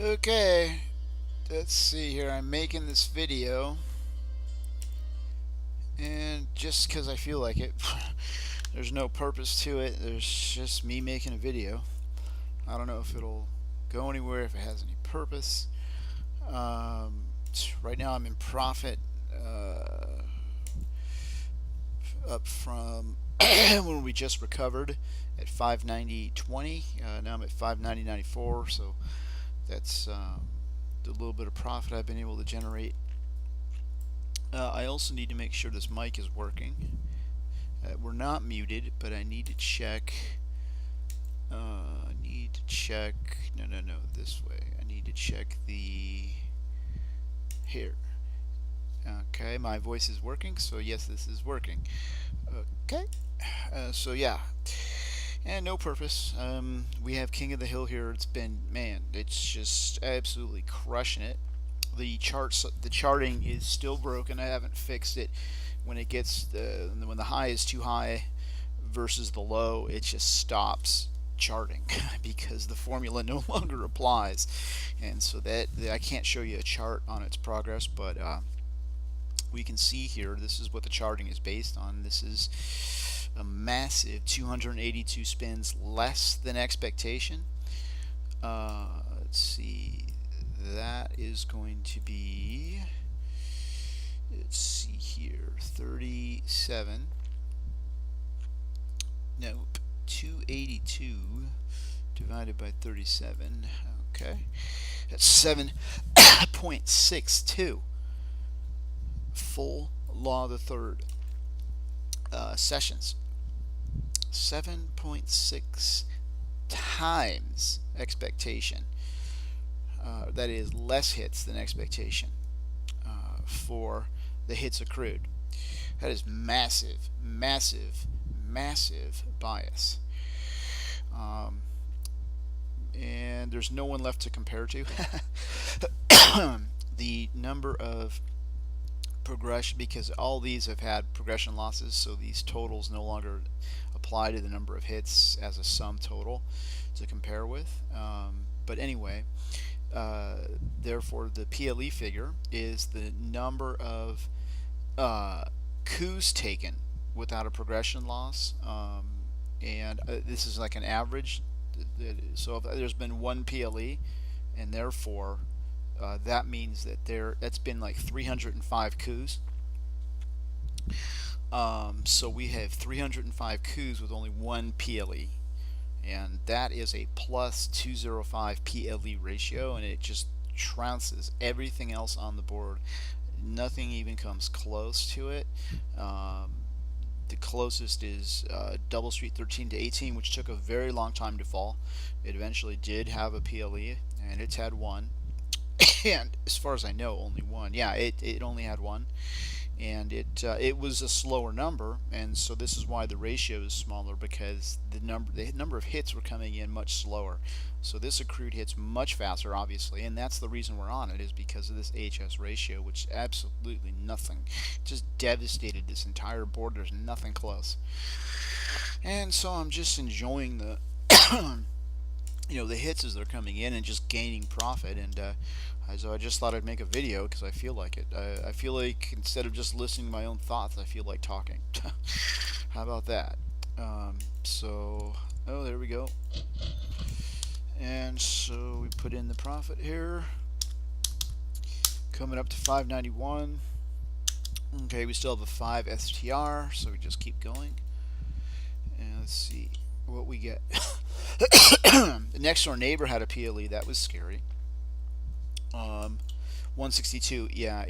Okay, let's see here. I'm making this video, and just because I feel like it, there's no purpose to it. There's just me making a video. I don't know if it'll go anywhere, if it has any purpose. Um, right now, I'm in profit, up from when we just recovered at 590.20. Now I'm at 590.94, so that's the little bit of profit I've been able to generate. I also need to make sure this mic is working. We're not muted, but I need to check. I need to check. No, this way. I need to check the here. Okay, my voice is working, so yes, this is working. Okay, so yeah, and no purpose. We have King of the Hill here. It's been, man, it's just absolutely crushing it. The charting is still broken. I haven't fixed it. When the high is too high versus the low, it just stops charting because the formula no longer applies, and so that I can't show you a chart on its progress, but we can see here this is what the charting is based on. This is a massive 282 spins less than expectation. Let's see, that is going to be, let's see here, 37, nope, 282 divided by 37, okay, that's 7.62 full law of the third sessions. 7.6 times expectation. That is less hits than expectation for the hits accrued. That is massive, massive, massive bias. Um, and there's no one left to compare to. The number of progression, because all these have had progression losses, so these totals no longer apply to the number of hits as a sum total to compare with. But anyway, therefore the PLE figure is the number of coups taken without a progression loss, and this is like an average. So if there's been one PLE, and therefore that means that that's been like 305 coups. So we have 305 coups with only one PLE, and that is a plus 205 PLE ratio, and it just trounces everything else on the board. Nothing even comes close to it. The closest is Double Street 13 to 18, which took a very long time to fall. It eventually did have a PLE, and it's had one. And as far as I know, only one. Yeah, it only had one, and it was a slower number, and so this is why the ratio is smaller, because the number of hits were coming in much slower. So this accrued hits much faster, obviously, and that's the reason we're on it, is because of this AHS ratio, which absolutely nothing, just devastated this entire board. There's nothing close, and so I'm just enjoying the the hits as they're coming in and just gaining profit. And so I just thought I'd make a video because I feel like it. I feel like instead of just listening to my own thoughts, I feel like talking. How about that? So, oh, there we go. And so we put in the profit here, coming up to 591. Okay, we still have a 5 STR, so we just keep going. And let's see what we get. The next door neighbor had a PLE. That was scary. 162. Yeah,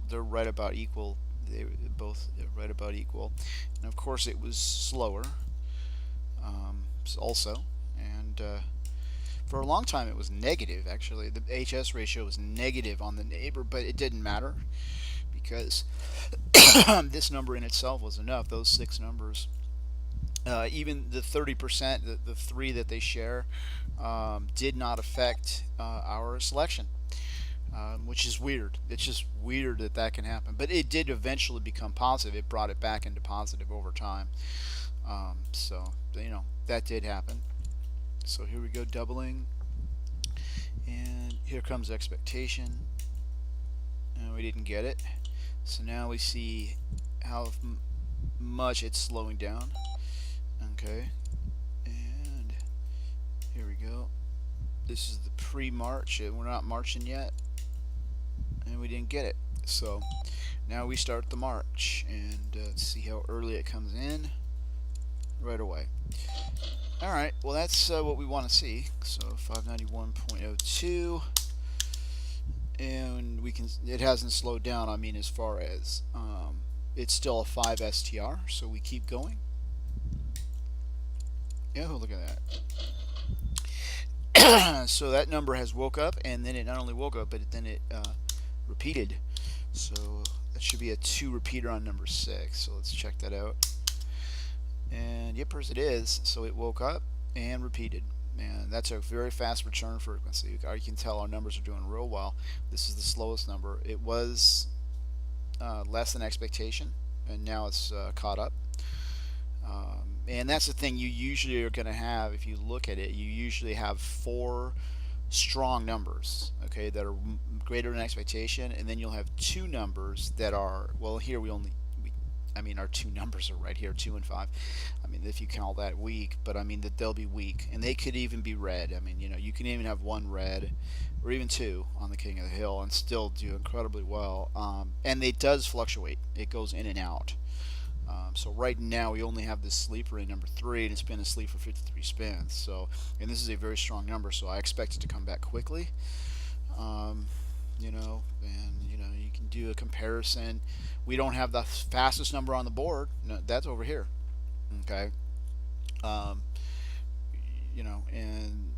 they're right about equal. They both right about equal, and of course it was slower. Also, and for a long time it was negative. Actually, the HS ratio was negative on the neighbor, but it didn't matter because this number in itself was enough. Those six numbers. Even the 30%, the three that they share, did not affect our selection, which is weird. It's just weird that that can happen. But it did eventually become positive. It brought it back into positive over time. So, that did happen. So here we go, doubling. And here comes expectation, and we didn't get it. So now we see how much it's slowing down. Okay, and here we go. This is the pre-march, and we're not marching yet, and we didn't get it. So now we start the march, and let's see how early it comes in. Right away. Alright, well that's what we want to see. So 591.02, and we can, it hasn't slowed down, I mean, as far as it's still a 5 STR, so we keep going. Yeah, look at that. So that number has woke up, and then it not only woke up, but then it repeated. So that should be a 2 repeater on number 6. So let's check that out. And yep, it is. So it woke up and repeated. And that's a very fast return frequency. You can tell our numbers are doing real well. This is the slowest number. It was less than expectation, and now it's caught up. And that's the thing you usually are going to have. If you look at it, you usually have 4 strong numbers, okay, that are greater than expectation, and then you'll have 2 numbers that are, well, here I mean, our 2 numbers are right here, 2 and 5. I mean, if you call that weak, but I mean that they'll be weak, and they could even be red. I mean, you know, you can even have 1 red, or even 2 on the King of the Hill, and still do incredibly well. And it does fluctuate; it goes in and out. So right now we only have this sleeper in number 3, and it's been asleep for 53 spins. So, and this is a very strong number, so I expect it to come back quickly. You know, and you know, you can do a comparison. We don't have the fastest number on the board. No, that's over here. Okay. You know, and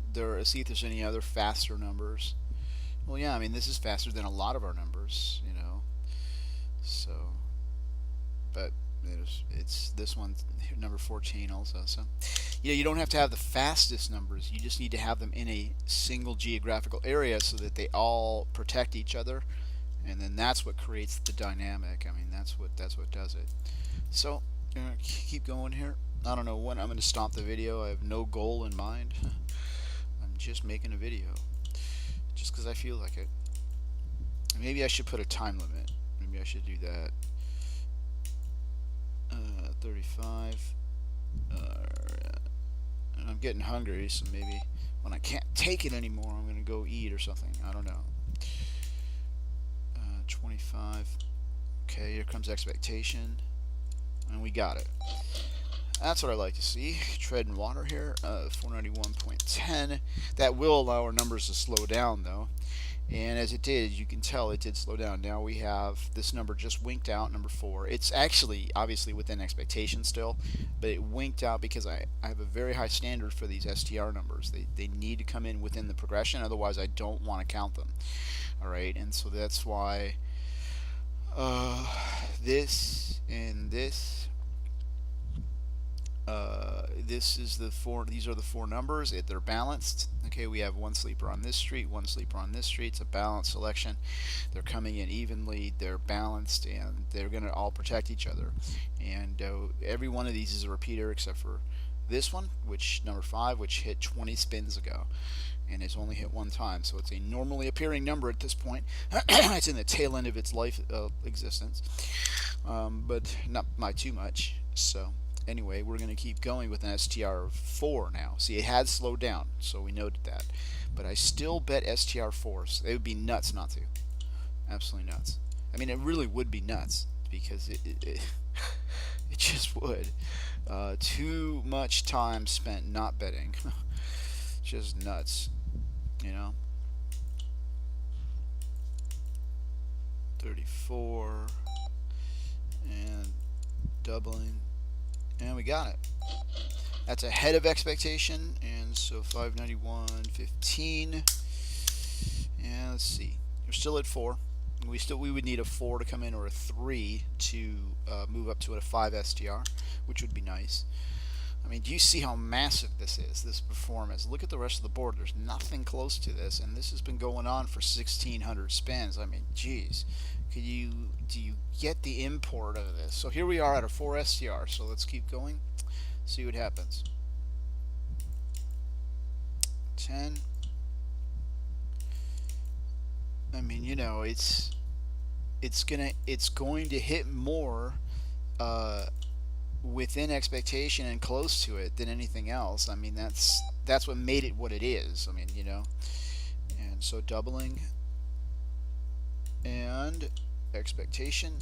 see if there's any other faster numbers. Well, yeah, I mean, this is faster than a lot of our numbers, you know. So, but it's this one, number 14 also. So, yeah, you don't have to have the fastest numbers. You just need to have them in a single geographical area so that they all protect each other, and then that's what creates the dynamic. I mean, that's what does it. So, keep going here. I don't know when I'm going to stop the video. I have no goal in mind. I'm just making a video, just because I feel like it. Maybe I should put a time limit. Maybe I should do that. 35. And I'm getting hungry, so maybe when I can't take it anymore, I'm going to go eat or something. I don't know. 25. Okay, here comes expectation. And we got it. That's what I like to see. Treading water here. 491.10. That will allow our numbers to slow down, though. And as it did, you can tell it did slow down. Now we have this number just winked out, number 4. It's actually obviously within expectation still, but it winked out because I have a very high standard for these STR numbers. They need to come in within the progression, otherwise I don't want to count them. Alright, and so that's why this and this. These are the 4 numbers. They're balanced. Okay, we have 1 sleeper on this street, 1 sleeper on this street. It's a balanced selection. They're coming in evenly. They're balanced, and they're going to all protect each other. And every one of these is a repeater except for this one, which number 5, which hit 20 spins ago, and it's only hit 1 time. So it's a normally appearing number at this point. It's in the tail end of its life existence, but not by too much. So. Anyway, we're going to keep going with an STR of 4 now. See, it had slowed down, so we noted that. But I still bet STR 4s. It would be nuts not to. Absolutely nuts. I mean, it really would be nuts, because it just would. Too much time spent not betting. Just nuts, you know. 34. And doubling. And we got it. That's ahead of expectation, and so 591.15. And let's see, we're still at 4. We would need a 4 to come in, or a 3 to move up to a 5 STR, which would be nice. I mean, do you see how massive this is? This performance. Look at the rest of the board. There's nothing close to this, and this has been going on for 1,600 spins. I mean, geez. Do you get the import of this? So here we are at a 4 STR. So let's keep going. See what happens. 10. I mean, you know, it's going to hit more uh, within expectation and close to it than anything else. I mean, that's what made it what it is. I mean, you know, and so doubling and expectation,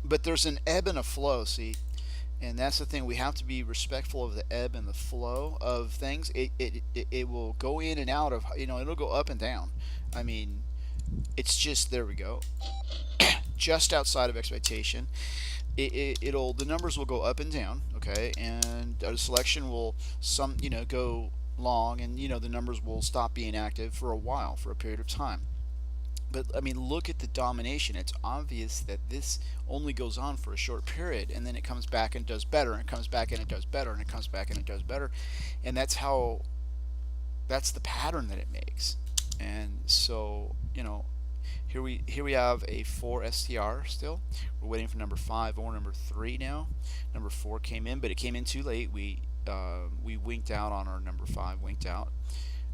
but there's an ebb and a flow. See, and that's the thing. We have to be respectful of the ebb and the flow of things. It will go in and out of, you know, it'll go up and down. I mean, it's just, there we go, just outside of expectation. It'll, the numbers will go up and down, okay, and the selection will, some, you know, go long, and you know the numbers will stop being active for a while, for a period of time. But I mean, look at the domination. It's obvious that this only goes on for a short period, and then it comes back and does better, and it comes back and it does better, and it comes back and it does better, and that's the pattern that it makes. And so, you know, here we have a 4 STR still. We're waiting for number 5 or number 3 now. Number 4 came in, but it came in too late. We winked out on our number 5. Winked out.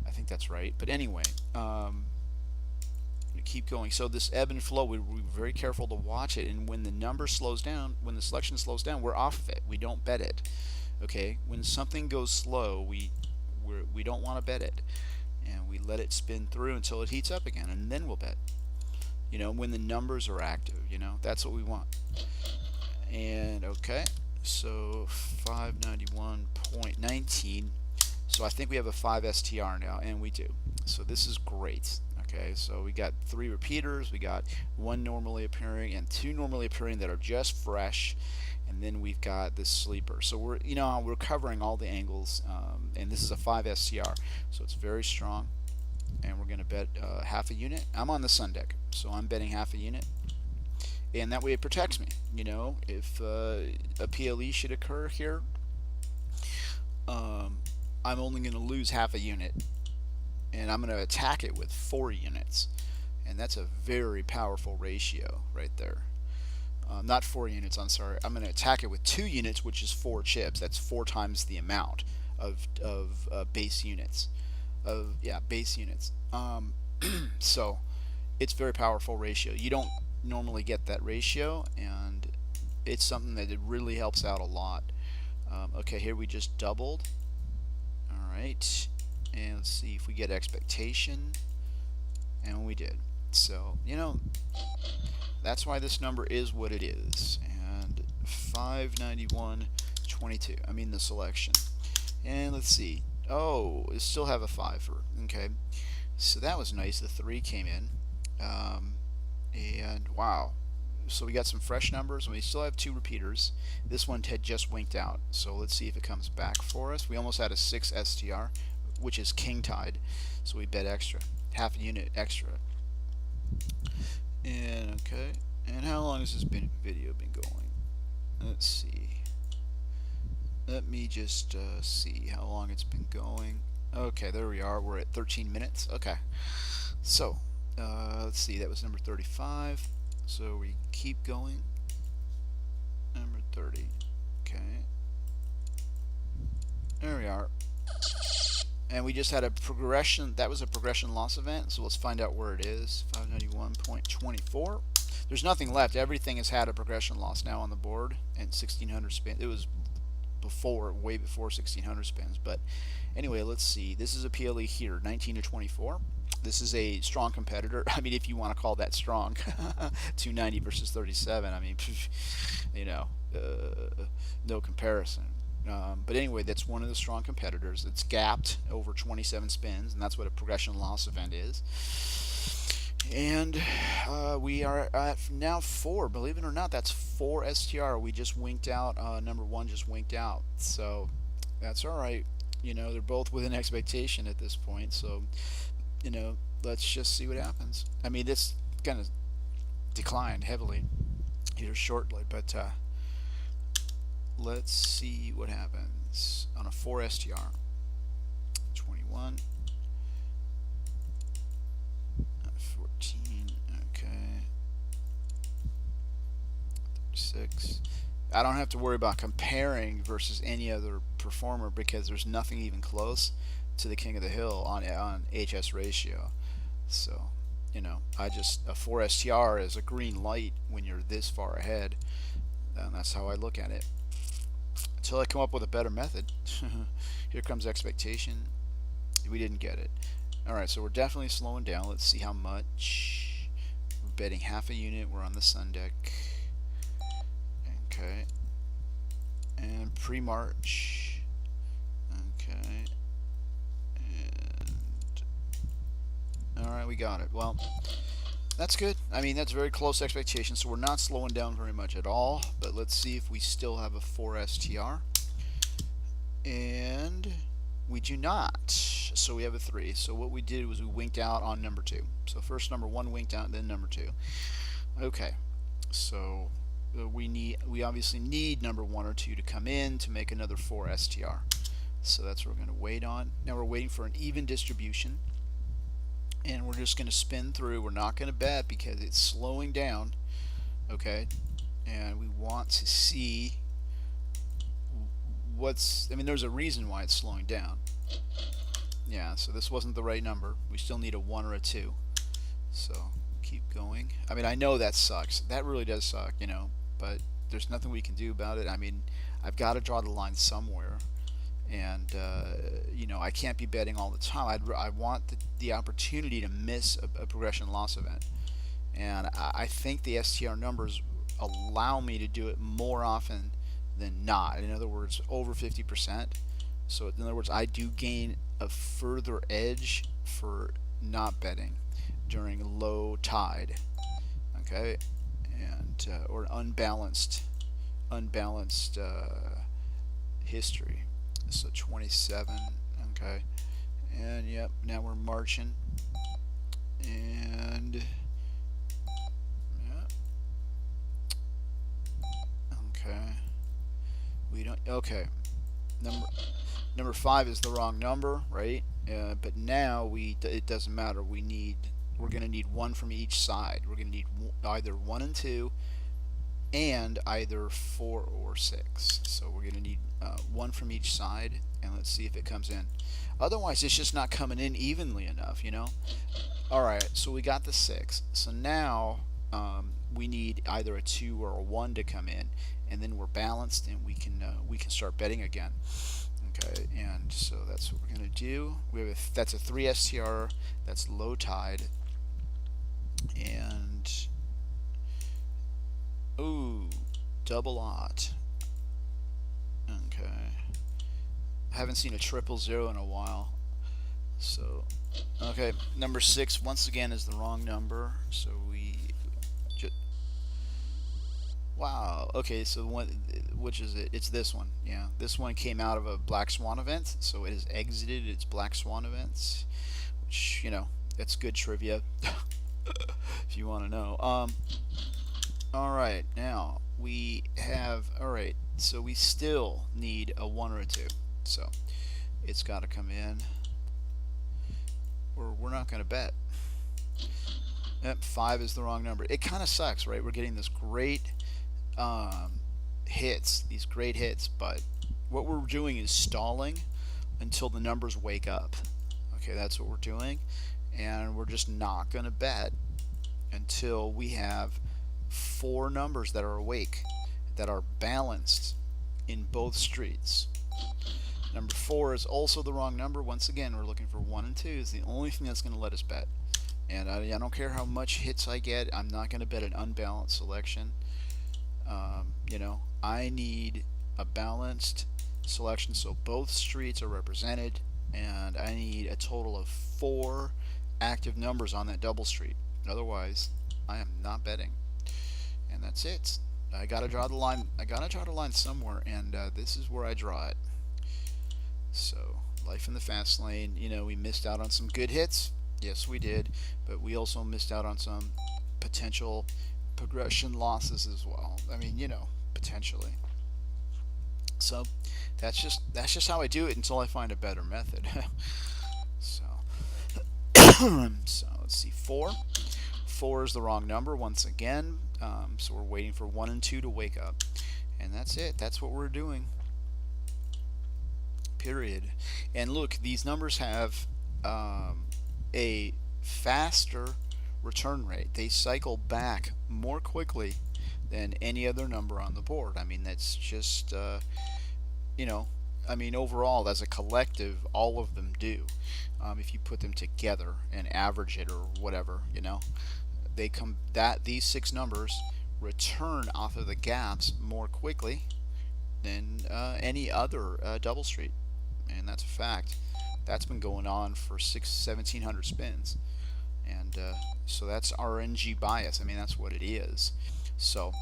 I think that's right. But anyway, keep going. So this ebb and flow, we're very careful to watch it. And when the number slows down, when the selection slows down, we're off of it. We don't bet it. Okay. When something goes slow, we don't want to bet it, and we let it spin through until it heats up again, and then we'll bet. You know, when the numbers are active, you know, that's what we want. And okay, so 591.19. So I think we have a 5 STR now, and we do. So this is great. Okay, so we got 3 repeaters, we got 1 normally appearing and 2 normally appearing that are just fresh, and then we've got this sleeper. So we're, you know, we're covering all the angles, and this is a 5 STR, so it's very strong. And we're going to bet half a unit. I'm on the sun deck, so I'm betting half a unit, and that way it protects me. You know, if a PLE should occur here, I'm only going to lose half a unit, and I'm going to attack it with 4 units, and that's a very powerful ratio right there. Not 4 units, I'm sorry. I'm going to attack it with 2 units, which is 4 chips. That's 4 times the amount of base units. Base units. So it's very powerful ratio. You don't normally get that ratio, and it's something that it really helps out a lot. Okay, here we just doubled. All right, and let's see if we get expectation, and we did. So, you know, that's why this number is what it is. And 591.22. I mean the selection. And let's see. Oh, it still have a 5-er. Okay, so that was nice. The 3 came in, and wow. So we got some fresh numbers, and we still have 2 repeaters. This one had just winked out, so let's see if it comes back for us. We almost had a 6 STR, which is king tide, so we bet extra, half a unit extra. And okay, and how long has this video been going? Let's see. Let me just see how long it's been going. Okay, there we are. We're at 13 minutes. Okay, so let's see. That was number 35. So we keep going. Number 30. Okay. There we are. And we just had a progression. That was a progression loss event. So let's find out where it is. 591.24. There's nothing left. Everything has had a progression loss now on the board. And 1600 spin. It was before, way before 1600 spins. But anyway, let's see. This is a PLE here, 19 to 24. This is a strong competitor. I mean, if you want to call that strong. 290 versus 37. I mean, you know, no comparison. But anyway, that's one of the strong competitors. It's gapped over 27 spins, and that's what a progression loss event is. And we are at now 4. Believe it or not, that's 4 STR. We just winked out. Number 1 just winked out. So that's all right. You know, they're both within expectation at this point. So, you know, let's just see what happens. I mean, this kind of declined heavily here shortly, but let's see what happens on a 4 STR. 21. 14. Okay. 36. I don't have to worry about comparing versus any other performer because there's nothing even close to the King of the Hill on HS ratio. So, you know, I just a 4 STR is a green light when you're this far ahead, and that's how I look at it. Until I come up with a better method. Here comes expectation. We didn't get it. All right, so we're definitely slowing down. Let's see how much. We're betting half a unit. We're on the sun deck. Okay. And pre-march. Okay. And all right, we got it. Well, that's good. I mean, that's very close expectation, so we're not slowing down very much at all. But let's see if we still have a 4 STR. And we do not. So we have a 3. So what we did was we winked out on number 2. So first number 1 winked out, then number 2. Okay. So we obviously need number 1 or 2 to come in to make another 4 STR. So that's what we're going to wait on. Now we're waiting for an even distribution. And we're just going to spin through. We're not going to bet because it's slowing down. Okay. And we want to see I mean, there's a reason why it's slowing down. Yeah, so this wasn't the right number. We still need a 1 or a 2. So keep going. I mean, I know that sucks. That really does suck, you know, but there's nothing we can do about it. I mean, I've got to draw the line somewhere. And, you know, I can't be betting all the time. I want the opportunity to miss a progression loss event. And I think the STR numbers allow me to do it more often than not. In other words, over 50%. So in other words, I do gain a further edge for not betting during low tide. Okay, and or unbalanced history. So 27. Okay, and yep. Now we're marching, and yeah. Okay. We don't. Okay. Number 5 is the wrong number, right? But now it doesn't matter. We're going to need 1 from each side. We're going to need either 1 and 2, and either 4 or 6. So we're going to need 1 from each side, and let's see if it comes in. Otherwise, it's just not coming in evenly enough, you know. All right. So we got the 6. So now we need either a 2 or a 1 to come in, and then we're balanced, and we can start betting again. Okay, and so that's what we're gonna do. That's a 3 STR. That's low tide, and ooh, double aught. Okay, I haven't seen a 000 in a while. So okay, number 6 once again is the wrong number. So wow. Okay, so which is it? It's this one. Yeah, this one came out of a Black Swan event, so it has exited its Black Swan events, which, you know, that's good trivia if you want to know. All right, now we have. All right, so we still need a 1 or a 2, so it's got to come in, or we're not going to bet. Yep, 5 is the wrong number. It kind of sucks, right? We're getting this great these great hits, but what we're doing is stalling until the numbers wake up. Okay, that's what we're doing, and we're just not going to bet until we have 4 numbers that are awake, that are balanced in both streets. Number 4 is also the wrong number. Once again, we're looking for 1 and 2 is the only thing that's going to let us bet. And I don't care how much hits I get, I'm not going to bet an unbalanced selection. You know, I need a balanced selection so both streets are represented, and I need a total of 4 active numbers on that double street. Otherwise, I am not betting. And that's it. I gotta draw the line. I gotta draw the line somewhere, and this is where I draw it. So, life in the fast lane. You know, we missed out on some good hits. Yes, we did, but we also missed out on some potential progression losses as well. I mean, you know, potentially. So that's just how I do it until I find a better method. So so let's see, 4. 4 is the wrong number once again. So we're waiting for 1 and 2 to wake up, and that's it. That's what we're doing. Period. And look, these numbers have a faster return rate. They cycle back more quickly than any other number on the board. I mean, that's just, you know, I mean, overall, as a collective, all of them do. If you put them together and average it or whatever, they come that these six numbers return off of the gaps more quickly than any other double street, and that's a fact. That's been going on for 1700 spins, and so that's RNG bias. I mean, that's what it is. So,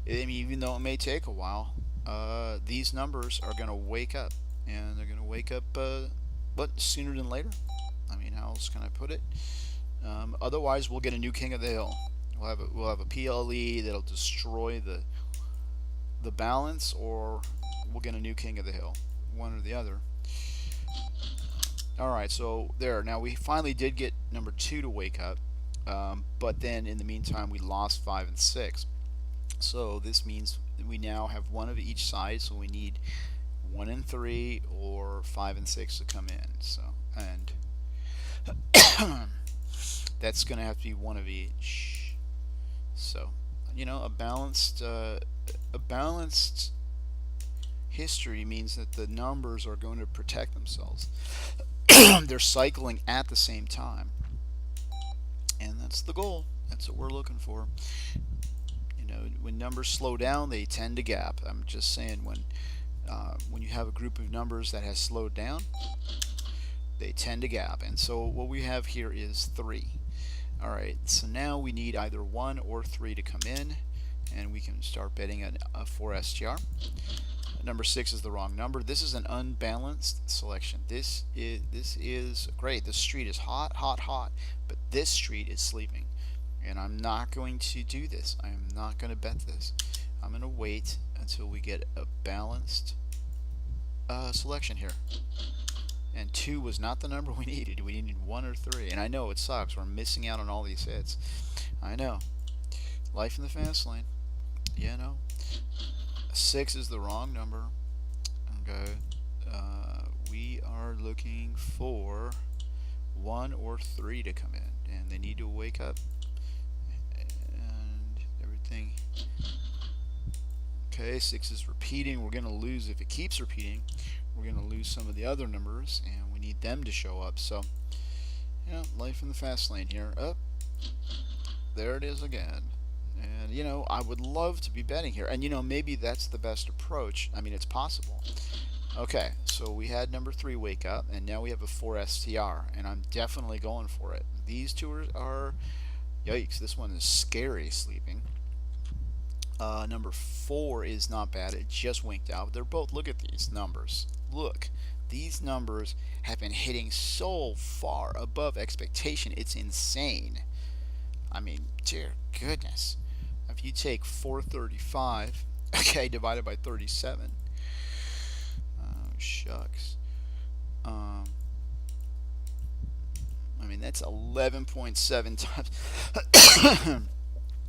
I mean, even though it may take a while, these numbers are going to wake up, and they're going to wake up, but sooner than later. I mean, how else can I put it? Otherwise, we'll get a new King of the Hill. We'll have a PLE that'll destroy the balance, or we'll get a new King of the Hill, one or the other. Alright, so there. Now we finally did get number 2 to wake up, but then in the meantime we lost 5 and 6. So this means we now have one of each side, so we need 1 and 3 or 5 and 6 to come in. So, and that's going to have to be one of each. So, a balanced history means that the numbers are going to protect themselves. They're cycling at the same time, and that's the goal. That's what we're looking for. When numbers slow down, they tend to gap. I'm just saying, when you have a group of numbers that has slowed down, they tend to gap. And so what we have here is 3. Alright, so now we need either 1 or 3 to come in, and we can start betting a 4 STR. Number 6 is the wrong number. This is an unbalanced selection. This is great. This street is hot, hot, hot, but this street is sleeping. And I'm not going to do this. I am not going to bet this. I'm going to wait until we get a balanced selection here. And 2 was not the number we needed. We needed 1 or 3. And I know it sucks. We're missing out on all these hits. I know. Life in the fast lane. 6 is the wrong number. Okay. We are looking for 1 or 3 to come in. And they need to wake up. And everything. Okay, 6 is repeating. We're going to lose if it keeps repeating. We're going to lose some of the other numbers, and we need them to show up. So, life in the fast lane here. Up. There it is again. And, I would love to be betting here. And, maybe that's the best approach. I mean, it's possible. Okay, so we had number 3 wake up, and now we have a 4 STR, and I'm definitely going for it. These two are yikes, this one is scary sleeping. Number 4 is not bad. It just winked out. They're both, look at these numbers. Look, these numbers have been hitting so far above expectation. It's insane. I mean, dear goodness. If you take 435, okay, divided by 37. Oh, shucks. I mean, that's 11.7 times.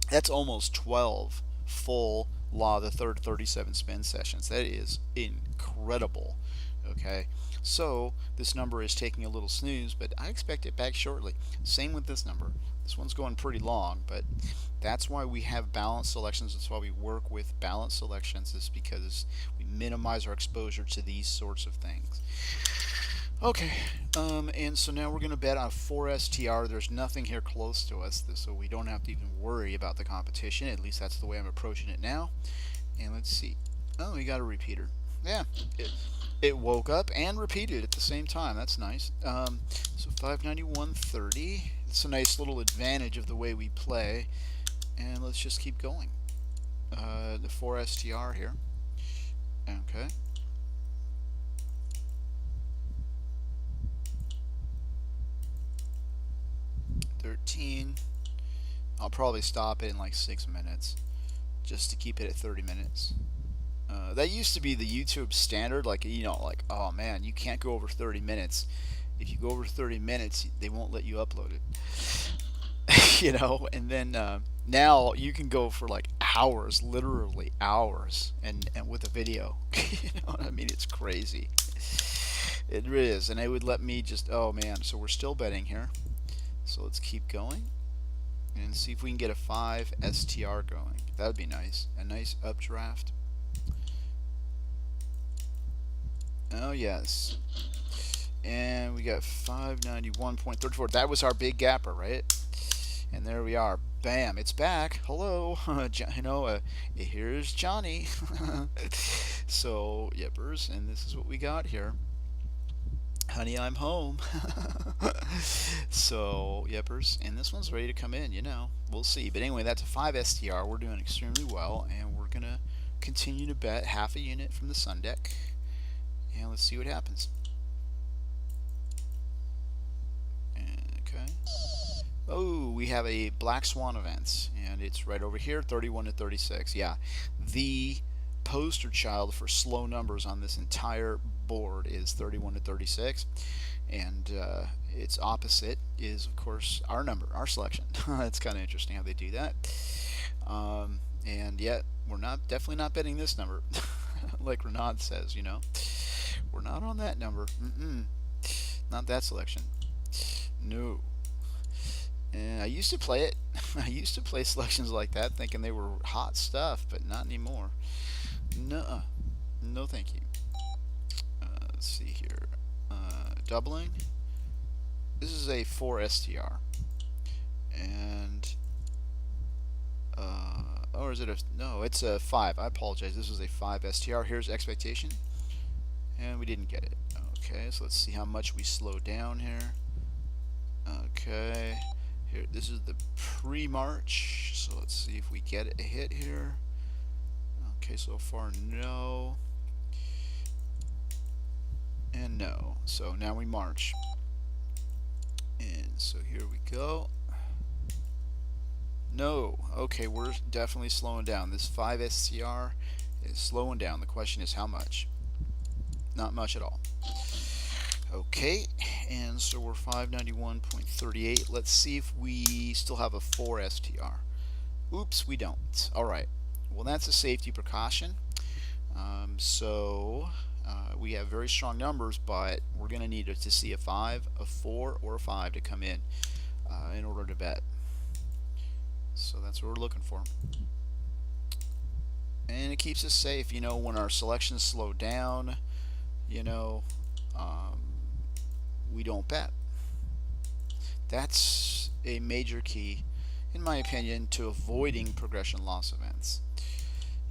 That's almost 12 full law of the third 37 spin sessions. That is incredible. Okay, so this number is taking a little snooze, but I expect it back shortly. Same with this number. This one's going pretty long, but that's why we have balanced selections. That's why we work with balanced selections, is because we minimize our exposure to these sorts of things. Okay, and so now we're going to bet on 4 STR. There's nothing here close to us, so we don't have to even worry about the competition. At least that's the way I'm approaching it now. And let's see. Oh, we got a repeater. Yeah, it woke up and repeated at the same time. That's nice. So 591.30. It's a nice little advantage of the way we play. And let's just keep going. The 4 STR here. Okay. 13. I'll probably stop it in like 6 minutes just to keep it at 30 minutes. That used to be the YouTube standard, like, oh man, you can't go over 30 minutes. If you go over 30 minutes, they won't let you upload it. And then now you can go for like hours, literally hours, and with a video. You know what I mean? It's crazy. It really is. And it would let me just, oh man, so we're still betting here. So let's keep going. and see if we can get a 5 STR going. That would be nice. A nice updraft. Oh yes. And we got 591.34. That was our big gapper, right? And there we are. Bam! It's back. Hello. Here's Johnny. So, yippers, and this is what we got here. Honey, I'm home. So, yippers, and this one's ready to come in, We'll see. But anyway, that's a 5 STR. We're doing extremely well, and we're going to continue to bet half a unit from the Sun deck. And let's see what happens. Okay. Oh, we have a Black Swan event, and it's right over here, 31 to 36. Yeah, the poster child for slow numbers on this entire board is 31 to 36, and its opposite is, of course, our number, our selection. It's kind of interesting how they do that. And yet, we're definitely not betting this number, like Renaud says. We're not on that number. Not that selection. No. And I used to play it. I used to play selections like that, thinking they were hot stuff, but not anymore. No, no, thank you. Let's see here. Doubling. This is a 4 STR, and or is it a? No, it's a 5. I apologize. This is a 5 STR. Here's expectation, and we didn't get it. Okay, so let's see how much we slow down here. Okay. Here, this is the pre-March, so let's see if we get a hit here. Okay, so far no, and no. So now we march, and so here we go. No. Okay, we're definitely slowing down. This 5 STR is slowing down. The question is how much? Not much at all. Okay, and so we're 591.38. Let's see if we still have a 4 STR. Oops, we don't. All right. Well, that's a safety precaution. We have very strong numbers, but we're going to need to see a 5, a 4, or a 5 to come in order to bet. So that's what we're looking for. And it keeps us safe, when our selections slow down, we don't bet. That's a major key, in my opinion, to avoiding progression loss events.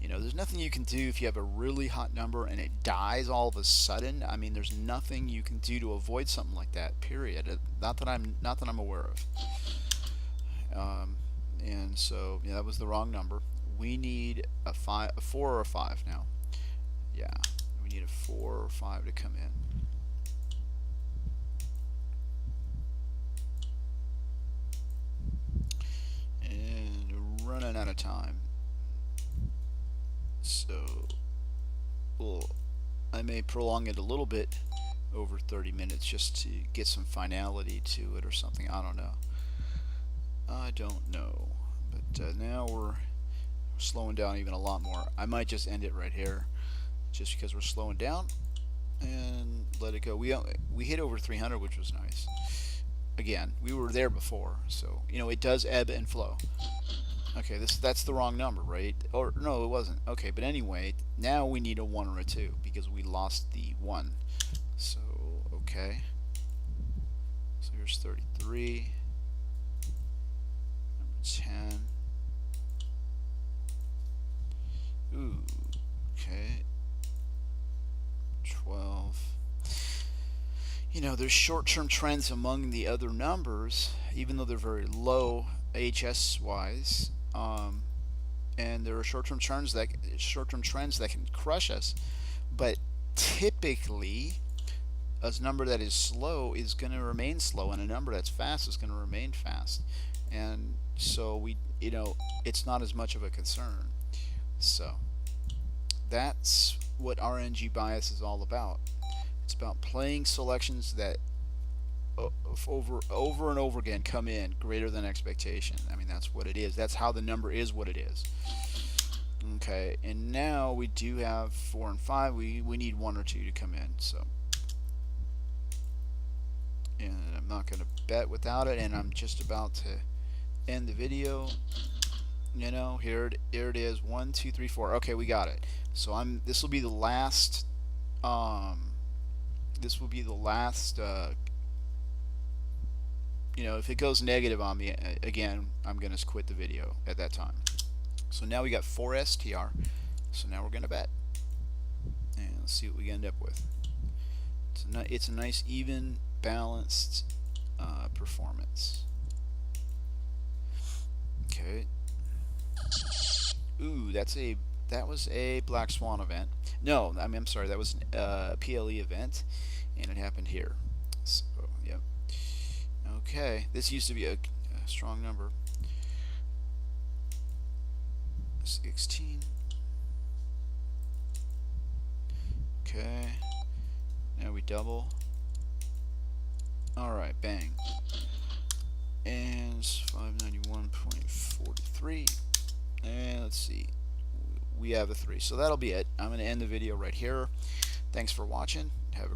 There's nothing you can do if you have a really hot number and it dies all of a sudden. I mean, there's nothing you can do to avoid something like that. Period. Not that I'm aware of. And so that was the wrong number. We need a 4 or a 5 now. Yeah, we need a 4 or 5 to come in. And running out of time. So, well, I may prolong it a little bit over 30 minutes just to get some finality to it or something. I don't know. But now we're slowing down even a lot more. I might just end it right here just because we're slowing down and let it go. We hit over 300, which was nice. Again, we were there before, so it does ebb and flow. Okay, that's the wrong number, right? Or no, it wasn't. Okay, but anyway, now we need a 1 or a 2 because we lost the 1. So, okay. So here's 33. Number 10. Ooh, okay. 12. There's short-term trends among the other numbers, even though they're very low HS-wise. And there are short-term trends that can crush us, but typically a number that is slow is going to remain slow, and a number that's fast is going to remain fast, and so it's not as much of a concern. So that's what RNG bias is all about. It's about playing selections that over and over again come in greater than expectation. I mean, that's what it is. That's how the number is what it is. Okay, and now we do have 4 and 5. We need 1 or 2 to come in. So, and I'm not going to bet without it, and I'm just about to end the video. You know, here it is. 1, 2, 3, 4. Okay, we got it. So this will be the last. This will be the last. If it goes negative on me again, I'm gonna quit the video at that time. So now we got 4 STR. So now we're gonna bet, and let's see what we end up with. It's a nice, even, balanced performance. Okay. Ooh, that was a Black Swan event. No, I'm sorry, that was a PLE event, and it happened here. So, yep. Okay, this used to be a strong number. 16. Okay. Now we double. Alright, bang. And 591.43. And let's see. We have a 3. So that'll be it. I'm going to end the video right here. Thanks for watching. Have a